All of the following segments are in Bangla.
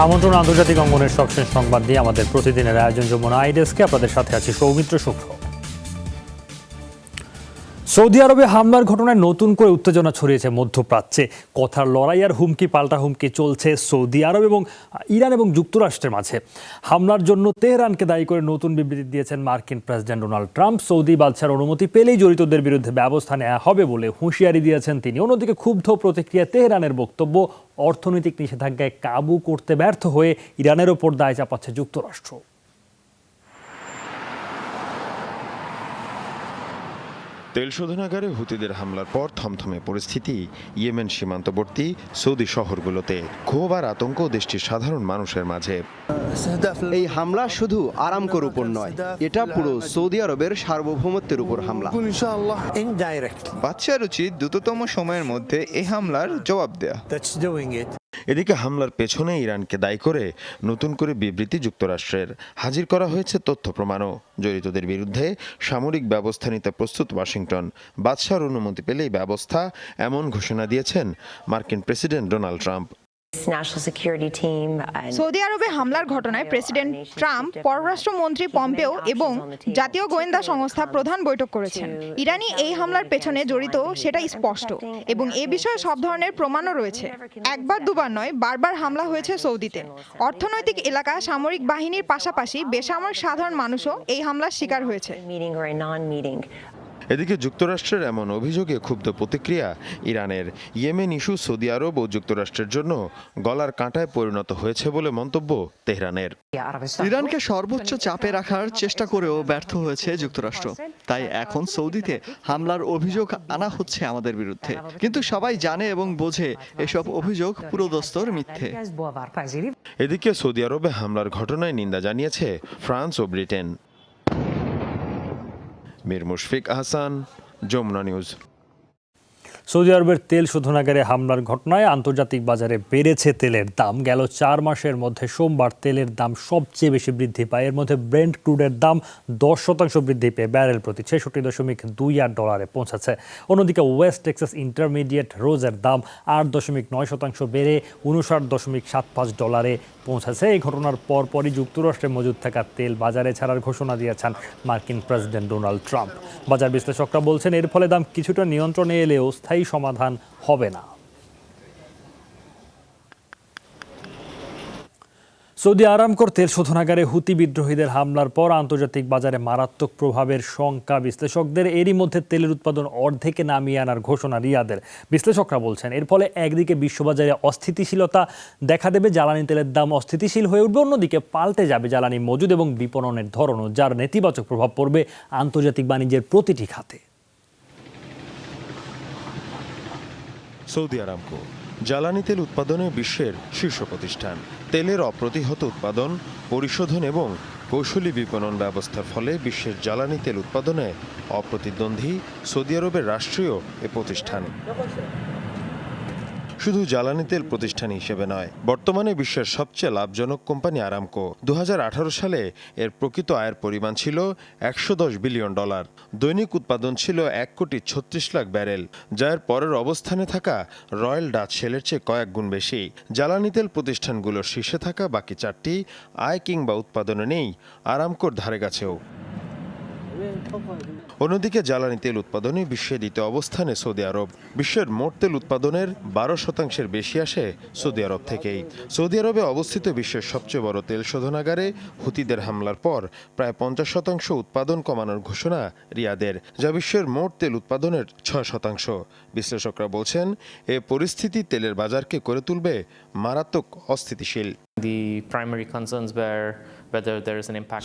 আমন্ত্রণ আন্তর্জাতিক অঙ্গনের সবশেষ সংবাদ দিয়ে আমাদের প্রতিদিনের আয়োজন যমুনা আইডেস্কে আপনাদের সাথে আছি সৌমিত্র শুক্র। সৌদি আরবে হামলার ঘটনায় নতুন করে উত্তেজনা ছড়িয়েছে মধ্যপ্রাচ্যে। কথার লড়াই আর হুমকি পাল্টা হুমকি চলছে সৌদি আরব এবং ইরান এবং যুক্তরাষ্ট্রের মাঝে। হামলার জন্য তেহরানকে দায়ী করে নতুন বিবৃতি দিয়েছেন মার্কিন প্রেসিডেন্ট ডোনাল্ড ট্রাম্প। সৌদি বাদশার অনুমতি পেলেই জড়িতদের বিরুদ্ধে ব্যবস্থা নেওয়া হবে বলে হুঁশিয়ারি দিয়েছেন তিনি। অন্যদিকে ক্ষুব্ধ প্রতিক্রিয়া তেহরানের বক্তব্য, অর্থনৈতিক নিষেধাজ্ঞায় কাবু করতে ব্যর্থ হয়ে ইরানের ওপর দায় চাপাচ্ছে যুক্তরাষ্ট্র। তেল শোধনাগারে হুতিদের হামলার পর থমথমে পরিস্থিতি ইয়েমেন সীমান্তবর্তী সৌদি শহরগুলোতে। ক্ষোভ আর আতঙ্ক দেশটির সাধারণ মানুষের মাঝে। এই হামলা শুধু আরামকোর উপর নয়, এটা পুরো সৌদি আরবের সার্বভৌমত্বের উপর হামলা। বাদশার উচিত দ্রুততম সময়ের মধ্যে এই হামলার জবাব দেয়া। এদিকে হামলার পেছনে ইরানকে দায়ী করে নতুন করে বিবৃতি যুক্তরাষ্ট্রের। হাজির করা হয়েছে তথ্য প্রমাণও। জড়িতদের বিরুদ্ধে সামরিক ব্যবস্থা নিতে প্রস্তুত ওয়াশিংটন। বাদশার অনুমতি পেলেই ব্যবস্থা, এমন ঘোষণা দিয়েছেন মার্কিন প্রেসিডেন্ট ডোনাল্ড ট্রাম্প। সৌদি আরবে হামলার ঘটনায় প্রেসিডেন্ট ট্রাম্প, পররাষ্ট্রমন্ত্রী পম্পেও এবং জাতীয় গোয়েন্দা সংস্থা প্রধান বৈঠক করেছেন। ইরানি এই হামলার পেছনে জড়িত সেটা স্পষ্ট এবং এ বিষয়ে সব ধরনের প্রমাণও রয়েছে। একবার দুবার নয়, বারবার হামলা হয়েছে সৌদিতে। অর্থনৈতিক এলাকা, সামরিক বাহিনীর পাশাপাশি বেসামরিক সাধারণ মানুষও এই হামলার শিকার হয়েছে। এদিকে যুক্তরাষ্ট্রের এমন অভিযোগে ক্ষুব্ধ প্রতিক্রিয়া ইরানের। ইয়েমেন ইস্যু সৌদি আরব ও যুক্তরাষ্ট্রের জন্য গলার কাঁটায় পরিণত হয়েছে বলে মন্তব্য তেহরানের। ইরানকে সর্বোচ্চ চাপে রাখার চেষ্টা করেও ব্যর্থ হয়েছে যুক্তরাষ্ট্র। তাই এখন সৌদিতে হামলার অভিযোগ আনা হচ্ছে আমাদের বিরুদ্ধে। কিন্তু সবাই জানে এবং বোঝে এসব অভিযোগ পুরোদস্তর মিথ্যে। এদিকে সৌদি আরবে হামলার ঘটনায় নিন্দা জানিয়েছে ফ্রান্স ও Britain. Mir Mushfiq Ahsan, Jamuna news. Saudi আরবের তেল শোধনাগারে হামলার ঘটনায় আন্তর্জাতিক বাজারে বেড়েছে তেলের দাম। গেল 4 মাসের মধ্যে সোমবার তেলের দাম সবচেয়ে বেশি বৃদ্ধি পায়। এর মধ্যে ব্রেন্ট ক্রুডের দাম 10% বৃদ্ধি পেয়ে ব্যারেল প্রতি $66.28 পৌঁছাচ্ছে। অন্যদিকে ওয়েস্ট টেক্সাস ইন্টারমিডিয়েট রোজের দাম 8.9% বেড়ে $59.75 পৌঁছাচ্ছে। এই ঘটনার পরপরই যুক্তরাষ্ট্রে মজুদ থাকা তেল বাজারে ছাড়ার ঘোষণা দিয়েছেন মার্কিন প্রেসিডেন্ট ডোনাল্ড ট্রাম্প। বাজার বিশ্লেষকরা বলছেন এর ফলে দাম কিছুটা নিয়ন্ত্রণে এলেও স্থায়ী সমাধান হবে না। সৌদি আরামকোর তেল শোধনাগারে হুতি বিদ্রোহীদের হামলার পর আন্তর্জাতিক বাজারে মারাত্মক প্রভাবের শঙ্কা বিশ্লেষকদের। এরই মধ্যে তেলের উৎপাদন অর্ধেকে নামিয়ে আনার ঘোষণা রিয়াদের। বিশ্লেষকরা বলছেন এর ফলে একদিকে বিশ্ববাজারে অস্থিতিশীলতা দেখা দেবে, জ্বালানি তেলের দাম অস্থিতিশীল হয়ে উঠবে, অন্যদিকে পাল্টে যাবে জ্বালানি মজুদ এবং বিপণনের ধরনও, যার নেতিবাচক প্রভাব পড়বে আন্তর্জাতিক বাণিজ্যের প্রতিটি খাতে। সৌদি আরামকো জ্বালানি তেল উৎপাদনে বিশ্বের শীর্ষ প্রতিষ্ঠান। তেলের অপ্রতিহত উৎপাদন, পরিশোধন এবং কৌশলী বিপণন ব্যবস্থার ফলে বিশ্বের জ্বালানি তেল উৎপাদনে অপ্রতিদ্বন্দ্বী সৌদি আরবের রাষ্ট্রীয় এ প্রতিষ্ঠান। শুধু জ্বালানি তেল প্রতিষ্ঠান হিসেবে নয়, বর্তমানে বিশ্বের সবচেয়ে লাভজনক কোম্পানি আরামকো। 2018 সালে এর প্রকৃত আয়ের পরিমাণ ছিল $110 বিলিয়ন। দৈনিক উৎপাদন ছিল 1,36,00,000 ব্যারেল, যা এর পরের অবস্থানে থাকা রয়্যাল ডাচ শেলের চেয়ে কয়েক গুণ বেশি। জ্বালানি তেল প্রতিষ্ঠানগুলোর শীর্ষে থাকা বাকি 4টি আয় কিংবা উৎপাদনে নেই আরামকোর ধারে কাছেও। অন্যদিকে জ্বালানি তেল উৎপাদনে বিশ্বের দ্বিতীয় অবস্থানে সৌদি আরব। বিশ্বের মোট তেল উৎপাদনের 12% বেশি আসে সৌদি আরব থেকেই। সৌদি আরবে অবস্থিত বিশ্বের সবচেয়ে বড় তেল শোধনাগারে হুতিদের হামলার পর প্রায় 50% উৎপাদন কমানোর ঘোষণা রিয়াদের, যা বিশ্বের মোট তেল উৎপাদনের 6%। বিশ্লেষকরা বলছেন এ পরিস্থিতি তেলের বাজারকে করে তুলবে মারাত্মক অস্থিতিশীল।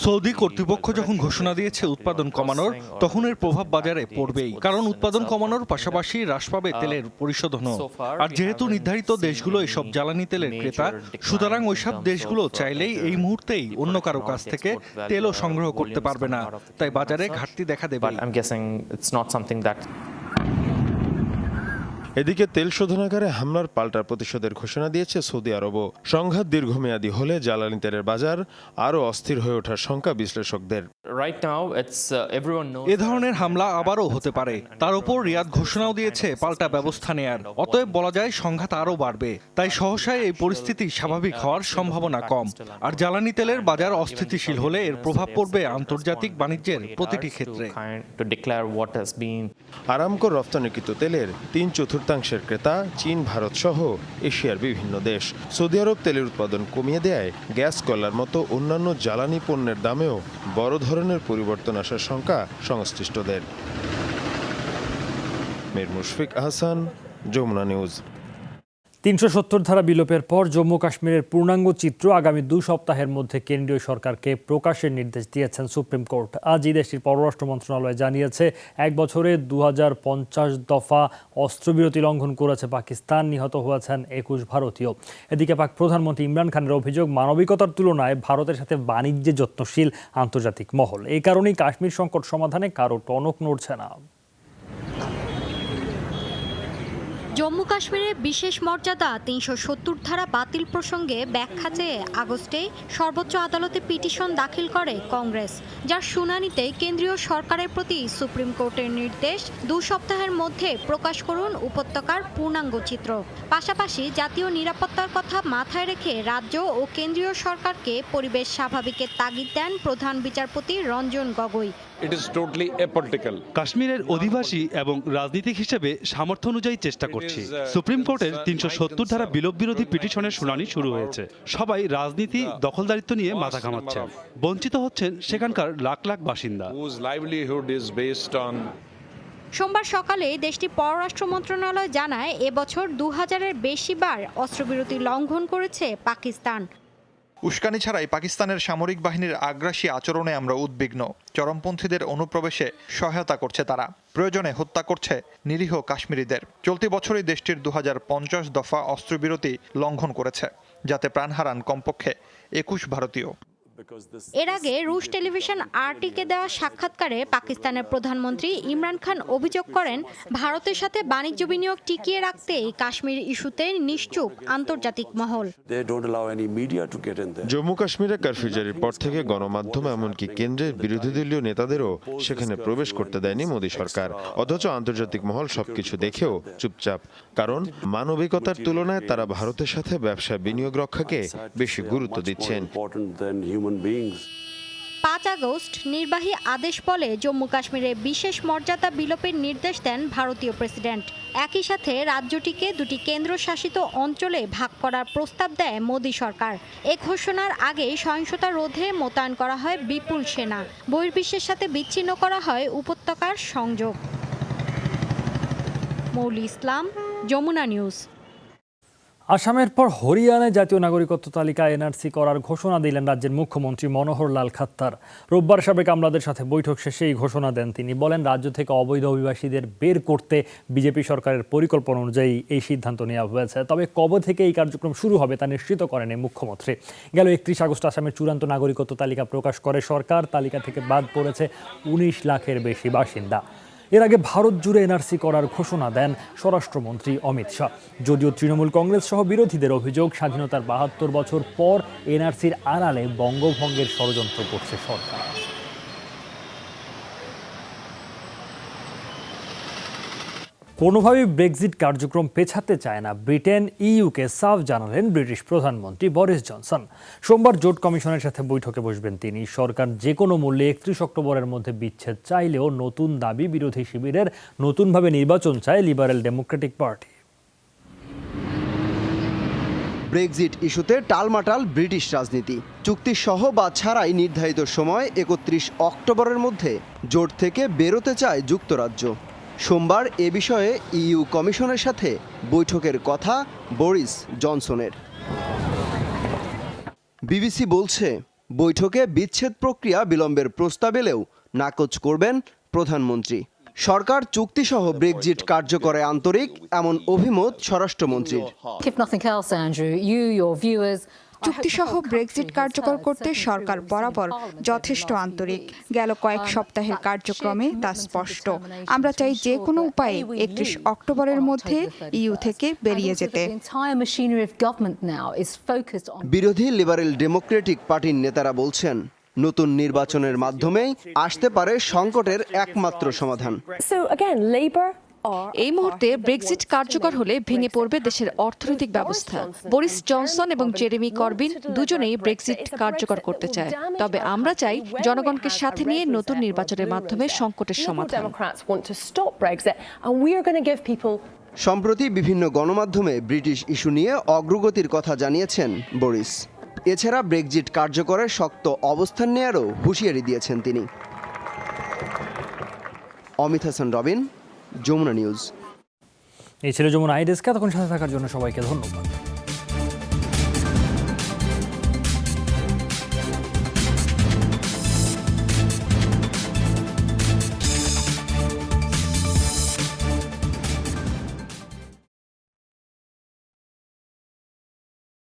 সৌদি কর্তৃপক্ষ যখন ঘোষণা দিয়েছে উৎপাদন কমানোর, তখন এর প্রভাব বাজারে পড়বেই, কারণ উৎপাদন কমানোর পাশাপাশি হ্রাস পাবে তেলের পরিশোধনও। আর যেহেতু নির্ধারিত দেশগুলো এসব জ্বালানি তেলের ক্রেতা, সুতরাং ওইসব দেশগুলো চাইলেই এই মুহূর্তেই অন্য কারো কাছ থেকে তেলও সংগ্রহ করতে পারবে না, তাই বাজারে ঘাটতি দেখা দেবে। এদিকে তেল শোধনাগারে হামলার পাল্টা প্রতিশোধের ঘোষণা দিয়েছে সৌদি আরবও। সংঘাত দীর্ঘমেয়াদী হলে জ্বালানি তেলের বাজার আরও অস্থির হয়ে ওঠার শঙ্কা বিশ্লেষকদের। এ ধরনের হামলা আবারও হতে পারে, তার উপর রিয়াদ ঘোষণাও দিয়েছে পাল্টা ব্যবস্থা নেয়ার। অতএব বলা যায় সংঘাত আরও বাড়বে। তাই সহসায় এই পরিস্থিতি স্বাভাবিক হওয়ার সম্ভাবনা কম। আর জ্বালানি তেলের বাজার অস্থিতিশীল হলে এর প্রভাব পড়বে আন্তর্জাতিক বাণিজ্যের প্রতিটি ক্ষেত্রে। আরামকো রপ্তানিকৃত তেলের 3/4 ক্রেতা চীন, ভারত সহ এশিয়ার বিভিন্ন দেশ। সৌদি আরব তেলের উৎপাদন কমিয়ে দেয় গ্যাস, কয়লার মতো অন্যান্য জ্বালানি পণ্যের দামেও বড় ধরনের পরিবর্তন আসার শঙ্কা সংশ্লিষ্টদের। মীর মুশফিক আহসান, যমুনা নিউজ। ৩৭০ ধারা বিলোপের পর জম্মু কাশ্মীরের পূর্ণাঙ্গ চিত্র আগামী 2 সপ্তাহের মধ্যে কেন্দ্রীয় সরকারকে প্রকাশের নির্দেশ দিয়েছেন সুপ্রিম কোর্ট। আজই দেশটির পররাষ্ট্র মন্ত্রণালয় জানিয়েছে 1 বছরে 2050 দফা অস্ত্রবিরতি লঙ্ঘন করেছে পাকিস্তান, নিহত হয়েছেন 21 ভারতীয়। এদিকে পাক প্রধানমন্ত্রী ইমরান খানের অভিযোগ, মানবিকতার তুলনায় ভারতের সাথে বাণিজ্যে যত্নশীল আন্তর্জাতিক মহল। এই কারণেই কাশ্মীর সংকট সমাধানে কারো টনক নড়ছে না। জম্মু কাশ্মীরে বিশেষ মর্যাদা ৩৭০ ধারা বাতিল প্রসঙ্গে ব্যাখ্যা চেয়ে আগস্টে সর্বোচ্চ আদালতে পিটিশন দাখিল করে কংগ্রেস, যার শুনানিতে কেন্দ্রীয় সরকারের প্রতি সুপ্রিম কোর্টের নির্দেশ 2 সপ্তাহের মধ্যে প্রকাশ করুন উপত্যকার পূর্ণাঙ্গ চিত্র। পাশাপাশি জাতীয় নিরাপত্তার কথা মাথায় রেখে রাজ্য ও কেন্দ্রীয় সরকারকে পরিবেশ স্বাভাবিকের তাগিদ দেন প্রধান বিচারপতি রঞ্জন গগৈ। কাশ্মীরের অধিবাসী এবং রাজনীতিক হিসেবে সামর্থ্য অনুযায়ী চেষ্টা করছি। সুপ্রিম কোর্টের ৩৭০ ধারা বিলোপ বিরোধী পিটিশনের শুনানি শুরু হয়েছে। সবাই রাজনীতি, দখলদারিত্ব নিয়ে মাথা ঘামাচ্ছেন। বঞ্চিত হচ্ছেন সেখানকার লাখ লাখ বাসিন্দা। সোমবার সকালে দেশটির পররাষ্ট্র মন্ত্রণালয় জানায়, এবছর 2000-এর বেশি বার অস্ত্রবিরতি লঙ্ঘন করেছে পাকিস্তান। উস্কানি ছাড়াই পাকিস্তানের সামরিক বাহিনীর আগ্রাসী আচরণে আমরা উদ্বিগ্ন। চরমপন্থীদের অনুপ্রবেশে সহায়তা করছে তারা, প্রয়োজনে হত্যা করছে নিরীহ কাশ্মীরিদের। চলতি বছরই দেশটির 2050 দফা অস্ত্রবিরতি লঙ্ঘন করেছে, যাতে প্রাণ হারান কমপক্ষে 21 ভারতীয়। এর আগে রুশ টেলিভিশন আরটিকে দেওয়া সাক্ষাৎকারে পাকিস্তানের প্রধানমন্ত্রী ইমরান খান অভিযোগ করেন, ভারতের সাথে বাণিজ্য বিনিয়োগ টিকিয়ে রাখতেই কাশ্মীর ইস্যুতে নিশ্চুপ আন্তর্জাতিক মহল। জম্মু কাশ্মীরে কারফিউ জারির পর থেকে গণমাধ্যম এমনকি কেন্দ্রের বিরোধী দলীয় নেতাদেরও সেখানে প্রবেশ করতে দেয়নি মোদী সরকার। অথচ আন্তর্জাতিক মহল সবকিছু দেখেও চুপচাপ, কারণ মানবিকতার তুলনায় তারা ভারতের সাথে ব্যবসা বিনিয়োগ রক্ষাকে বেশি গুরুত্ব দিচ্ছেন। 5 আগস্ট নির্বাহী আদেশ বলে জম্মু কাশ্মীরে বিশেষ মর্যাদা বিলোপের নির্দেশ দেন ভারতীয় প্রেসিডেন্ট। একই সাথে রাজ্যটিকে 2টি কেন্দ্রশাসিত অঞ্চলে ভাগ করার প্রস্তাব দেয় মোদী সরকার। এ ঘোষণার আগেই সহিংসতা রোধে মোতায়েন করা হয় বিপুল সেনা, বহির্বিশ্বের সাথে বিচ্ছিন্ন করা হয় উপত্যকার সংযোগ। মৌলি ইসলাম, যমুনা নিউজ। আসামের পর হরিয়ানায় জাতীয় নাগরিকত্ব তালিকা এনআরসি করার ঘোষণা দিলেন রাজ্যের মুখ্যমন্ত্রী মনোহর লাল খাত্তার। রোববার সাবেক আমলাদের সাথে বৈঠক শেষে এই ঘোষণা দেন তিনি। বলেন, রাজ্য থেকে অবৈধ অভিবাসীদের বের করতে বিজেপি সরকারের পরিকল্পনা অনুযায়ী এই সিদ্ধান্ত নেওয়া হয়েছে। তবে কবে থেকে এই কার্যক্রম শুরু হবে তা নিশ্চিত করেন এই মুখ্যমন্ত্রী। গেল 31 আগস্ট আসামের চূড়ান্ত নাগরিকত্ব তালিকা প্রকাশ করে সরকার। তালিকা থেকে বাদ পড়েছে 19 লাখের বেশি বাসিন্দা। এর আগে ভারত জুড়ে এনআরসি করার ঘোষণা দেন স্বরাষ্ট্রমন্ত্রী অমিত শাহ। যদিও তৃণমূল কংগ্রেস সহ বিরোধীদের অভিযোগ, স্বাধীনতার 72 বছর পর এনআরসির আড়ালে বঙ্গভঙ্গের ষড়যন্ত্র করছে সরকার। কোনোভাবেই ব্রেক্সিট কার্যক্রম পেছাতে চায় না ব্রিটেন। ইইউকে সাফ জানালেন ব্রিটিশ প্রধানমন্ত্রী বরিস জনসন। সোমবার জোট কমিশনের সাথে বৈঠকে বসবেন তিনি। সরকার যে কোনো মূল্যে 31 অক্টোবরের মধ্যে বিচ্ছেদ চাইলেও নতুন দাবি বিরোধী শিবিরের, নতুনভাবে নির্বাচন চায় লিবারেল ডেমোক্রেটিক পার্টি। ব্রেক্সিট ইস্যুতে টালমাটাল ব্রিটিশ রাজনীতি। চুক্তি সহ বা ছাড়াই নির্ধারিত সময় 31 অক্টোবরের মধ্যে জোট থেকে বেরোতে চায় যুক্তরাজ্য। সোমবার এ বিষয়ে ইইউ কমিশনের সাথে বৈঠকের কথা বরিস জনসনের। বিবিসি বলছে, বৈঠকে বিচ্ছেদ প্রক্রিয়া বিলম্বের প্রস্তাব এলেও নাকচ করবেন প্রধানমন্ত্রী। সরকার চুক্তিসহ ব্রেক্সিট কার্যকরে আন্তরিক, এমন অভিমত স্বরাষ্ট্রমন্ত্রীর। If nothing else, Andrew, your viewers চুক্তিসহ ব্রেক্সিট কার্যকর করতে সরকার বরাবর যথেষ্ট আন্তরিক। গেল কয়েক সপ্তাহের কার্যক্রমে তা স্পষ্ট। আমরা চাই যে কোনো উপায়ে 31 অক্টোবরের মধ্যে ইইউ থেকে বেরিয়ে যেতে। বিরোধী লিবারেল ডেমোক্রেটিক পার্টির নেতারা বলছেন, নতুন নির্বাচনের মাধ্যমেই আসতে পারে সংকটের একমাত্র সমাধান। এই মুহূর্তে ব্রেক্সিট কার্যকর হলে ভেঙে পড়বে দেশের অর্থনৈতিক ব্যবস্থা। বরিস জনসন এবং জেরেমি করবিন দুজনেই ব্রেক্সিট কার্যকর করতে চায়, তবে আমরা চাই জনগণকে সাথে নিয়ে নতুন নির্বাচনের মাধ্যমে সংকটের সমাধান। সম্প্রতি বিভিন্ন গণমাধ্যমে ব্রিটিশ ইস্যু নিয়ে অগ্রগতির কথা জানিয়েছেন বরিস। এছাড়া ব্রেক্সিট কার্যকরের শক্ত অবস্থান নেয়ারও হুঁশিয়ারি দিয়েছেন তিনি। অমিত হাসান রবিন, যমুনা নিউজ। এই ছিল যমুনা আই ডেস্ক। এতক্ষণ সাথে থাকার জন্য সবাইকে ধন্যবাদ।